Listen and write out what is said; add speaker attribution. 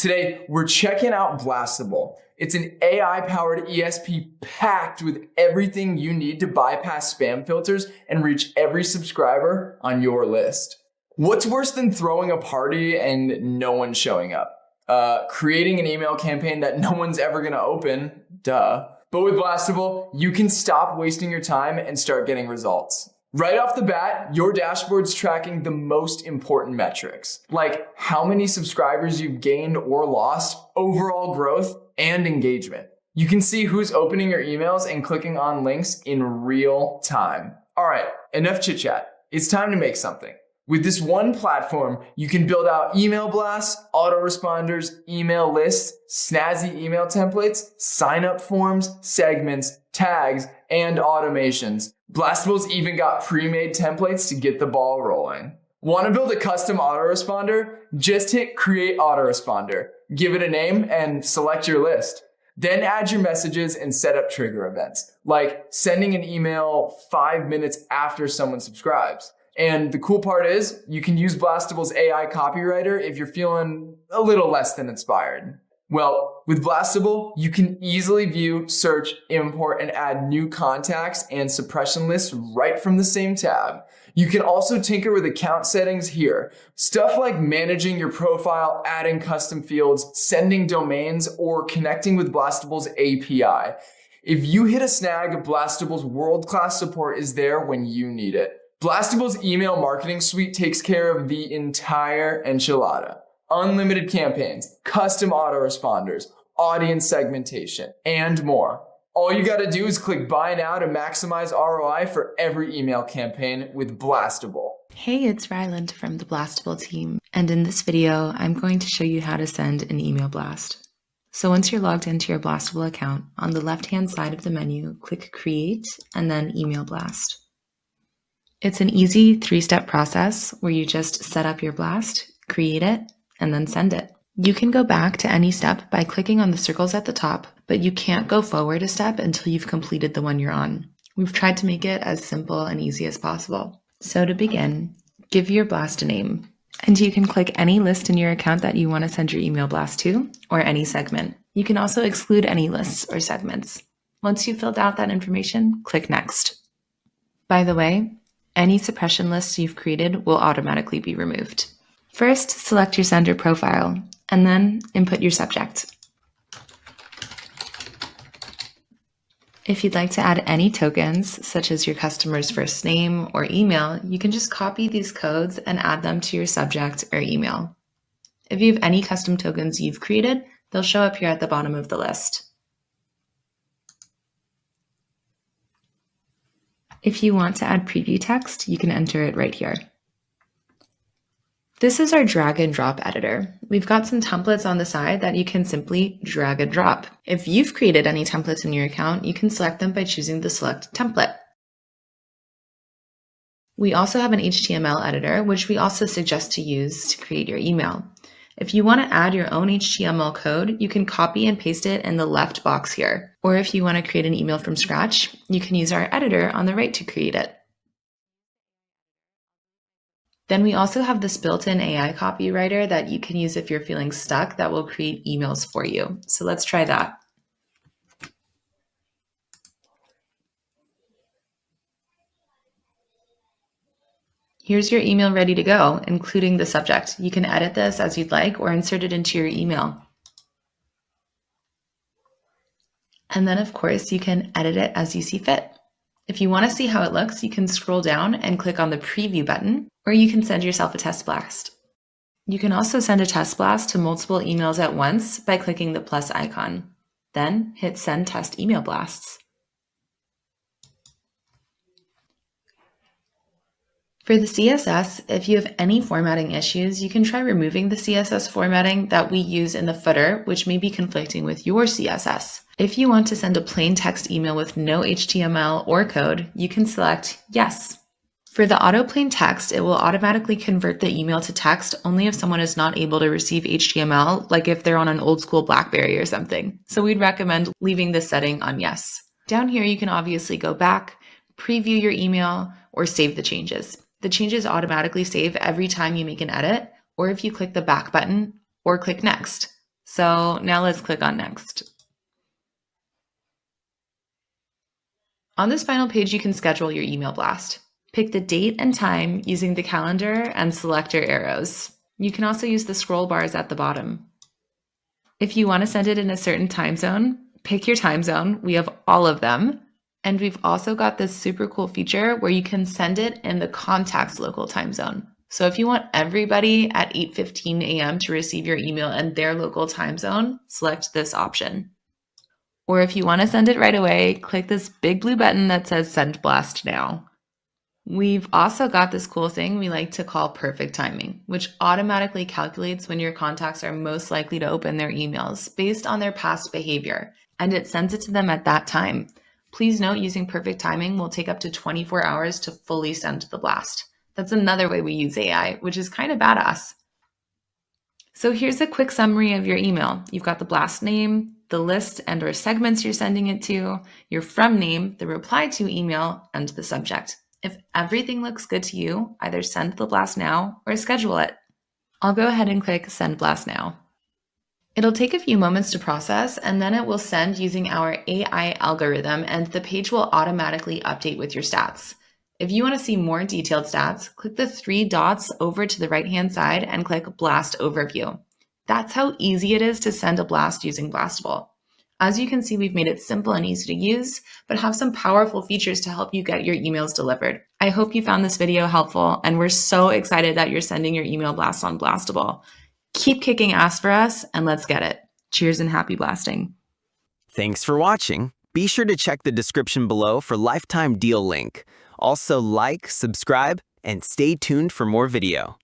Speaker 1: Today, we're checking out Blastable. It's an AI-powered ESP packed with everything you need to bypass spam filters and reach every subscriber on your list. What's worse than throwing a party and no one showing up? Creating an email campaign that no one's ever gonna open, duh. But with Blastable, you can stop wasting your time and start getting results. Right off the bat, your dashboard's tracking the most important metrics, like how many subscribers you've gained or lost, overall growth, and engagement. You can see who's opening your emails and clicking on links in real time. All right, enough chit chat. It's time to make something. With this one platform, you can build out email blasts, autoresponders, email lists, snazzy email templates, sign-up forms, segments, tags, and automations. Blastable's even got pre-made templates to get the ball rolling. Want to build a custom autoresponder? Just hit Create Autoresponder, give it a name, and select your list. Then add your messages and set up trigger events, like sending an email 5 minutes after someone subscribes. And the cool part is, you can use Blastable's AI copywriter if you're feeling a little less than inspired. Well, with Blastable, you can easily view, search, import, and add new contacts and suppression lists right from the same tab. You can also tinker with account settings here. Stuff like managing your profile, adding custom fields, sending domains, or connecting with Blastable's API. If you hit a snag, Blastable's world-class support is there when you need it. Blastable's email marketing suite takes care of the entire enchilada. Unlimited campaigns, custom autoresponders, audience segmentation, and more. All you gotta do is click buy now to maximize ROI for every email campaign with Blastable.
Speaker 2: Hey, it's Ryland from the Blastable team, and in this video, I'm going to show you how to send an email blast. So once you're logged into your Blastable account, on the left-hand side of the menu, click Create and then Email Blast. It's an easy 3-step process where you just set up your blast, create it, and then send it. You can go back to any step by clicking on the circles at the top, but you can't go forward a step until you've completed the one you're on. We've tried to make it as simple and easy as possible. So to begin, give your blast a name, and you can click any list in your account that you want to send your email blast to, or any segment. You can also exclude any lists or segments. Once you've filled out that information, click Next. By the way, any suppression lists you've created will automatically be removed. First, select your sender profile, and then input your subject. If you'd like to add any tokens, such as your customer's first name or email, you can just copy these codes and add them to your subject or email. If you have any custom tokens you've created, they'll show up here at the bottom of the list. If you want to add preview text, you can enter it right here. This is our drag and drop editor. We've got some templates on the side that you can simply drag and drop. If you've created any templates in your account, you can select them by choosing the Select Template. We also have an HTML editor, which we also suggest to use to create your email. If you want to add your own HTML code, you can copy and paste it in the left box here. Or if you want to create an email from scratch, you can use our editor on the right to create it. Then we also have this built-in AI copywriter that you can use if you're feeling stuck that will create emails for you. So let's try that. Here's your email ready to go, including the subject. You can edit this as you'd like or insert it into your email. And then, of course, you can edit it as you see fit. If you want to see how it looks, you can scroll down and click on the preview button, or you can send yourself a test blast. You can also send a test blast to multiple emails at once by clicking the plus icon. Then hit Send Test Email Blasts. For the CSS, if you have any formatting issues, you can try removing the CSS formatting that we use in the footer, which may be conflicting with your CSS. If you want to send a plain text email with no HTML or code, you can select Yes. For the auto plain text, it will automatically convert the email to text only if someone is not able to receive HTML, like if they're on an old school BlackBerry or something. So we'd recommend leaving this setting on Yes. Down here, you can obviously go back, preview your email, or save the changes. The changes automatically save every time you make an edit, or if you click the back button or click Next. So now let's click on Next. On this final page, you can schedule your email blast. Pick the date and time using the calendar and select your arrows. You can also use the scroll bars at the bottom. If you want to send it in a certain time zone, pick your time zone. We have all of them. And we've also got this super cool feature where you can send it in the contact's local time zone. So if you want everybody at 8:15 a.m. to receive your email in their local time zone, select this option. Or if you want to send it right away, click this big blue button that says Send Blast Now. We've also got this cool thing we like to call perfect timing, which automatically calculates when your contacts are most likely to open their emails based on their past behavior, and it sends it to them at that time. Please note, using perfect timing will take up to 24 hours to fully send the blast. That's another way we use AI, which is kind of badass. So here's a quick summary of your email. You've got the blast name, the list and/or segments you're sending it to, your from name, the reply to email, and the subject. If everything looks good to you, either send the blast now or schedule it. I'll go ahead and click Send Blast Now. It'll take a few moments to process, and then it will send using our AI algorithm, and the page will automatically update with your stats. If you want to see more detailed stats, click the 3 dots over to the right-hand side and click Blast Overview. That's how easy it is to send a blast using Blastable. As you can see, we've made it simple and easy to use, but have some powerful features to help you get your emails delivered. I hope you found this video helpful, and we're so excited that you're sending your email blasts on Blastable. Keep kicking ass for us, and let's get it. Cheers and happy blasting.
Speaker 3: Thanks for watching. Be sure to check the description below for lifetime deal link. Also like, subscribe, and stay tuned for more video.